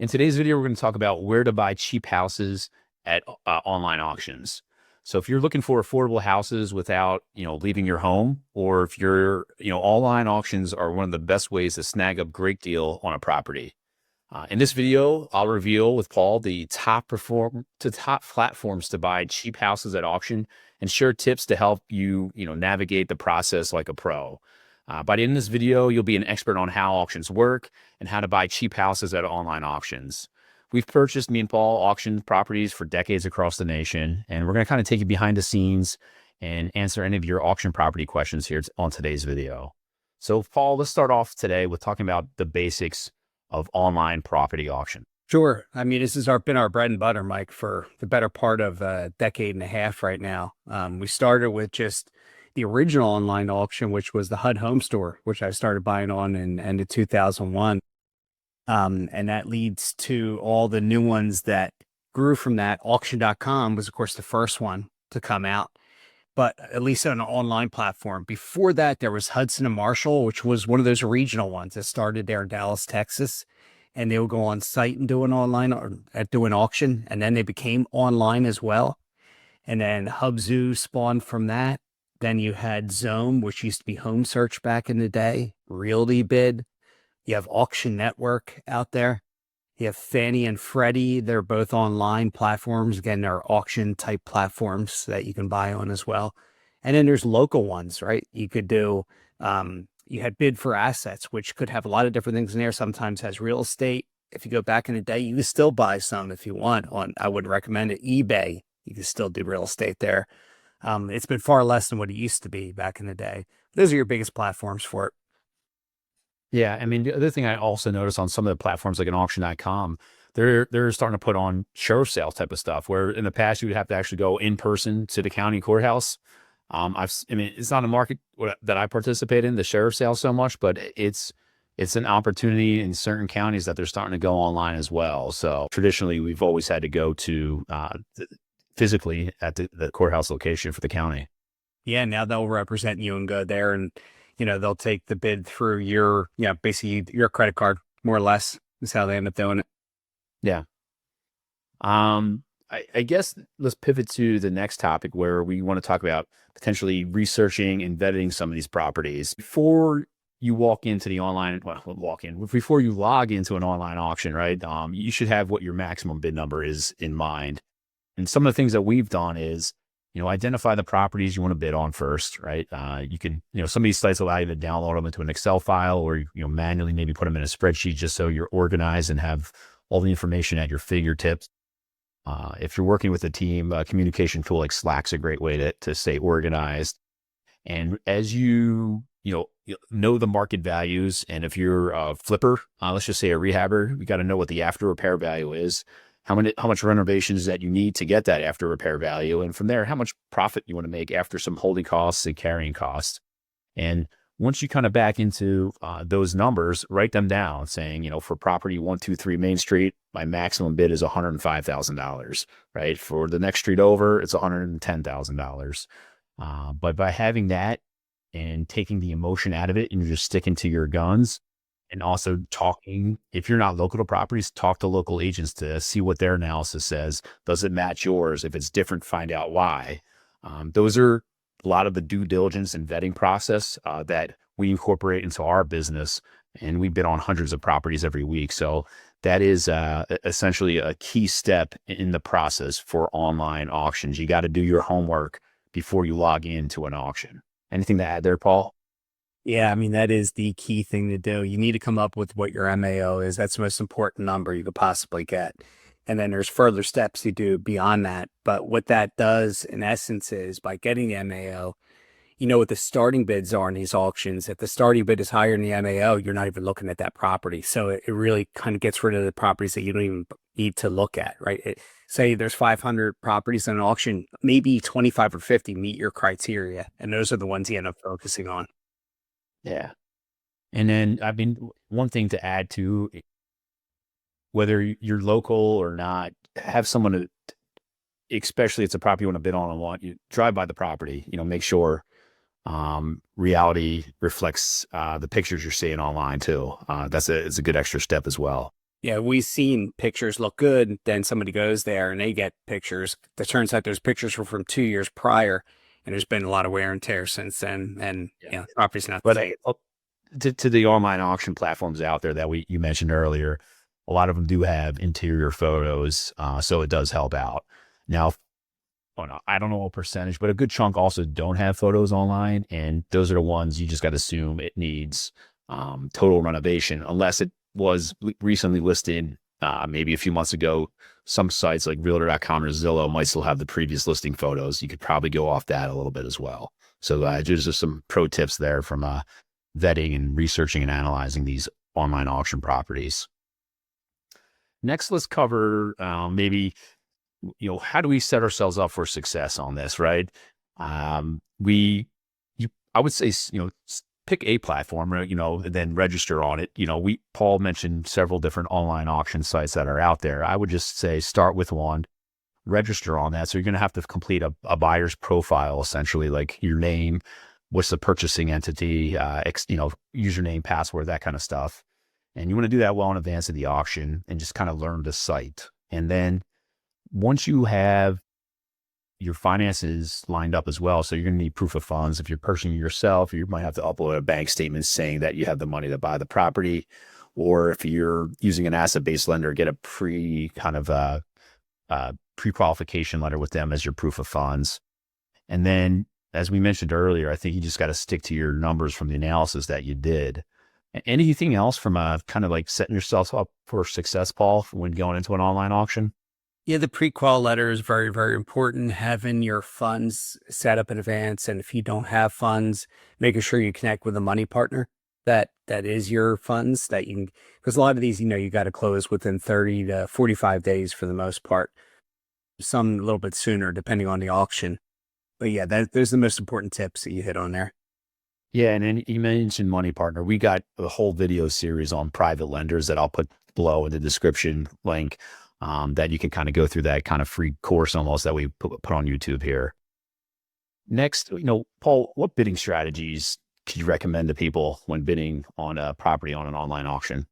In today's video, we're going to talk about where to buy cheap houses at online auctions. So if you're looking for affordable houses without, leaving your home, or if you're, online auctions are one of the best ways to snag a great deal on a property. In this video, I'll reveal with Paul the top platforms to buy cheap houses at auction and share tips to help you, navigate the process like a pro. By the end of this video, you'll be an expert on how auctions work and how to buy cheap houses at online auctions. We've purchased, me and Paul, auction properties for decades across the nation, and we're going to kind of take you behind the scenes and answer any of your auction property questions here on today's video. So, Paul, let's start off today with talking about the basics of online property auction. Sure. I mean, this has been our bread and butter, Mike, for the better part of a decade and a half right now. We started with just the original online auction, which was the HUD Home Store, which I started buying on in end of 2001. And that leads to all the new ones that grew from that. Auction.com was, of course, the first one to come out, but at least on an online platform. Before that, there was Hudson and Marshall, which was one of those regional ones that started there in Dallas, Texas. And they would go on site and do an online or do an auction. And then they became online as well. And then Hubzu spawned from that. Then you had Zome, which used to be Home Search back in the day, Realty Bid. You have Auction Network out there. You have Fannie and Freddie. They're both online platforms. Again, they're auction type platforms that you can buy on as well. And then there's local ones, right? You could do, you had Bid for Assets, which could have a lot of different things in there. Sometimes has real estate. If you go back in the day, you can still buy some if you want on, I would recommend it, eBay. You can still do real estate there. It's been far less than what it used to be back in the day. Those are your biggest platforms for it. Yeah, I mean, the other thing I also noticed on some of the platforms like an auction.com, they're starting to put on sheriff sale type of stuff, where in the past you would have to actually go in person to the county courthouse. I mean, it's not a market that I participate in, the sheriff sale so much, but it's an opportunity in certain counties that they're starting to go online as well. So traditionally, we've always had to go to physically at the courthouse location for the county. Yeah, now they'll represent you and go there, and they'll take the bid through your, basically your credit card, more or less, is how they end up doing it. Yeah. I guess let's pivot to the next topic where we want to talk about potentially researching and vetting some of these properties before you walk into the online, before you log into an online auction, right? You should have what your maximum bid number is in mind. And some of the things that we've done is, identify the properties you want to bid on first, right? You can, some of these sites allow you to download them into an Excel file, or, manually maybe put them in a spreadsheet just so you're organized and have all the information at your fingertips. If you're working with a team, a communication tool like Slack's a great way to stay organized. And as you know the market values, and if you're a flipper, let's just say a rehabber, you got to know what the after repair value is. How much renovations that you need to get that after repair value. And from there, how much profit you want to make after some holding costs and carrying costs. And once you kind of back into those numbers, write them down saying, for property 123 Main Street, my maximum bid is $105,000, right? For the next street over, it's $110,000. But by having that and taking the emotion out of it and you're just sticking to your guns, and also talking, if you're not local to properties, talk to local agents to see what their analysis says. Does it match yours? If it's different, find out why. Those are a lot of the due diligence and vetting process that we incorporate into our business. And we bid on hundreds of properties every week. So that is essentially a key step in the process for online auctions. You got to do your homework before you log into an auction. Anything to add there, Paul? Yeah, I mean, that is the key thing to do. You need to come up with what your MAO is. That's the most important number you could possibly get. And then there's further steps you do beyond that. But what that does in essence is by getting the MAO, you know what the starting bids are in these auctions. If the starting bid is higher than the MAO, you're not even looking at that property. So it really kind of gets rid of the properties that you don't even need to look at, right? Say there's 500 properties in an auction, maybe 25 or 50 meet your criteria. And those are the ones you end up focusing on. Yeah. And then, I mean, one thing to add to, whether you're local or not, have someone to, especially if it's a property you want to bid on and want, you drive by the property, make sure reality reflects the pictures you're seeing online too. It's a good extra step as well. Yeah, we've seen pictures look good, then somebody goes there and they get pictures. It turns out those pictures were from 2 years prior, and there's been a lot of wear and tear since then. And Yeah. property's not the But same. to the online auction platforms out there that you mentioned earlier, a lot of them do have interior photos, so it does help out. Now, oh no, I don't know what percentage, but a good chunk also don't have photos online, and those are the ones you just got to assume it needs total renovation, unless it was recently listed maybe a few months ago. Some sites like Realtor.com or Zillow might still have the previous listing photos. You could probably go off that a little bit as well. So there's just some pro tips there from vetting and researching and analyzing these online auction properties. Next, let's cover maybe how do we set ourselves up for success on this, right? We, I would say, pick a platform, right, and then register on it. Paul mentioned several different online auction sites that are out there. I would just say start with one, register on that. So you're going to have to complete a buyer's profile, essentially, like your name, what's the purchasing entity, username, password, that kind of stuff. And you want to do that well in advance of the auction and just kind of learn the site. And then once you have your finances lined up as well, so you're going to need proof of funds. If you're purchasing yourself, you might have to upload a bank statement saying that you have the money to buy the property. Or if you're using an asset-based lender, get a pre-qualification letter with them as your proof of funds. And then, as we mentioned earlier, I think you just got to stick to your numbers from the analysis that you did. Anything else from kind of like setting yourself up for success, Paul, when going into an online auction? Yeah, the pre-qual letter is very, very important. Having your funds set up in advance, and if you don't have funds, making sure you connect with a money partner that is your funds that you can, because a lot of these, you got to close within 30 to 45 days for the most part. Some a little bit sooner, depending on the auction. But yeah, those are the most important tips that you hit on there. Yeah, and then you mentioned money partner. We got a whole video series on private lenders that I'll put below in the description link, that you can kind of go through that kind of free course almost that we put on YouTube here. Next, Paul, what bidding strategies could you recommend to people when bidding on a property on an online auction?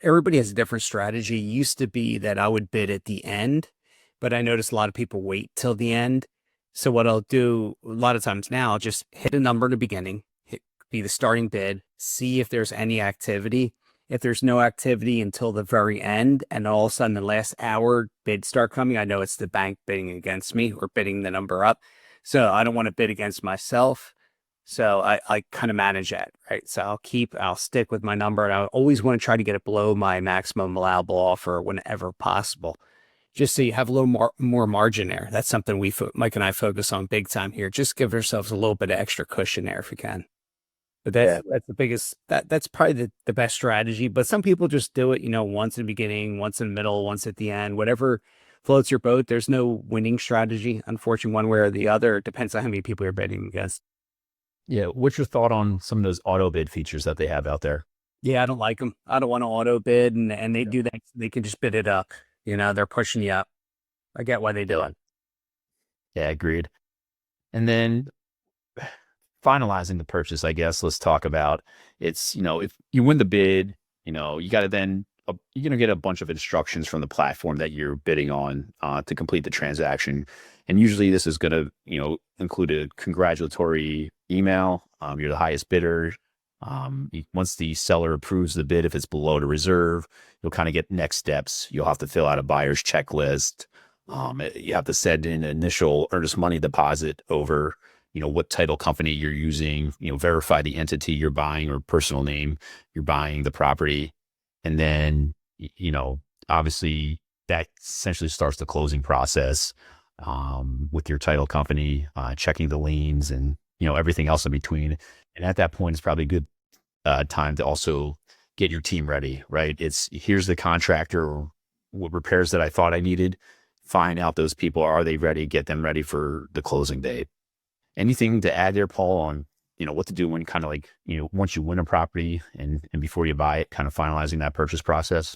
Everybody has a different strategy. It used to be that I would bid at the end, but I notice a lot of people wait till the end. So what I'll do a lot of times now, I'll just hit a number in the beginning, be the starting bid, see if there's any activity. If there's no activity until the very end, and all of a sudden the last hour bids start coming, I know it's the bank bidding against me or bidding the number up. So I don't want to bid against myself. So I kind of manage that, right? So I'll stick with my number, and I always want to try to get it below my maximum allowable offer whenever possible, just so you have a little more margin there. That's something Mike and I focus on big time here. Just give ourselves a little bit of extra cushion there if we can. But Yeah, that's the biggest, that's probably the best strategy. But some people just do it, once in the beginning, once in the middle, once at the end, whatever floats your boat. There's no winning strategy, unfortunately, one way or the other. It depends on how many people you're betting against. yeah. What's your thought on some of those auto bid features that they have out there? Yeah, I don't like them. I don't want to auto bid, and they Yeah, do that. They can just bid it up. They're pushing you up. I get why they do yeah, it. yeah, agreed. And then finalizing the purchase, I guess, let's talk about it's, if you win the bid, you got to then, you're going to get a bunch of instructions from the platform that you're bidding on to complete the transaction. And usually this is going to, include a congratulatory email. You're the highest bidder. Once the seller approves the bid, if it's below the reserve, you'll kind of get next steps. You'll have to fill out a buyer's checklist. You have to send in an initial earnest money deposit over what title company you're using, verify the entity you're buying or personal name you're buying the property. And then, obviously that essentially starts the closing process, with your title company, checking the liens and, everything else in between. And at that point, it's probably a good time to also get your team ready, right? Here's the contractor, what repairs that I thought I needed, find out those people, are they ready, get them ready for the closing date. Anything to add there, Paul, on, what to do when kind of like, once you win a property and before you buy it, kind of finalizing that purchase process?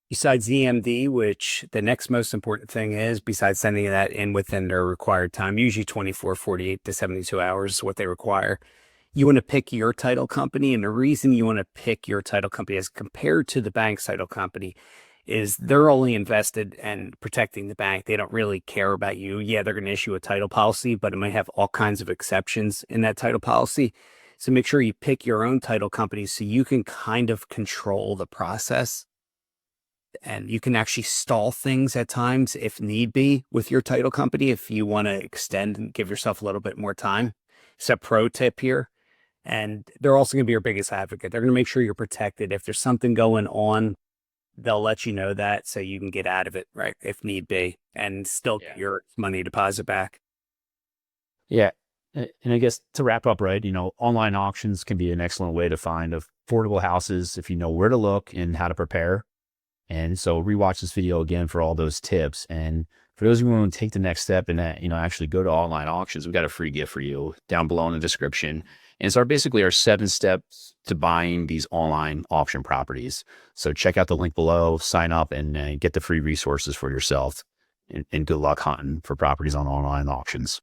Besides EMD, which the next most important thing is, besides sending that in within their required time, usually 24, 48 to 72 hours is what they require. you want to pick your title company. And the reason you want to pick your title company as compared to the bank's title company is they're only invested in protecting the bank. They don't really care about you. Yeah, they're going to issue a title policy, but it might have all kinds of exceptions in that title policy. So make sure you pick your own title company so you can kind of control the process, and you can actually stall things at times if need be with your title company if you want to extend and give yourself a little bit more time. It's a pro tip here. And they're also going to be your biggest advocate. They're going to make sure you're protected. If there's something going on, they'll let you know that so you can get out of it, right, if need be, and still get your money deposit back. Yeah. And I guess to wrap up, right, online auctions can be an excellent way to find affordable houses if you know where to look and how to prepare. And so rewatch this video again for all those tips. And for those of you who want to take the next step and actually go to online auctions, we've got a free gift for you down below in the description. And it's basically our 7 steps to buying these online auction properties. So check out the link below, sign up, and get the free resources for yourself. And good luck hunting for properties on online auctions.